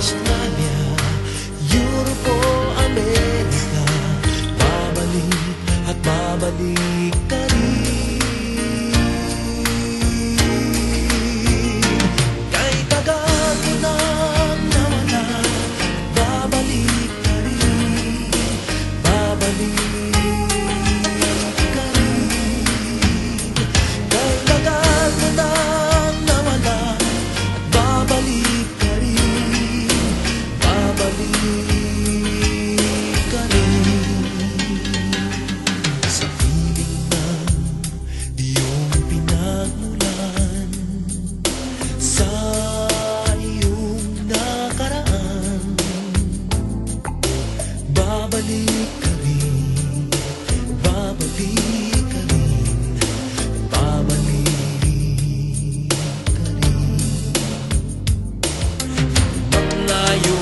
Australia, Europe o Amerika, babalik at babalik ka rin. Kay tagal ko nang nawala, babalik ka rin, babalik ka rin. Kay tagal ko nang nawala, at babalik ka rin, babalik ka rin. Sa piling ng iyong pinagmulan, sa iyong nakaraan, babalik ka rin, babalik ka rin, babalik ka rin. Ang layo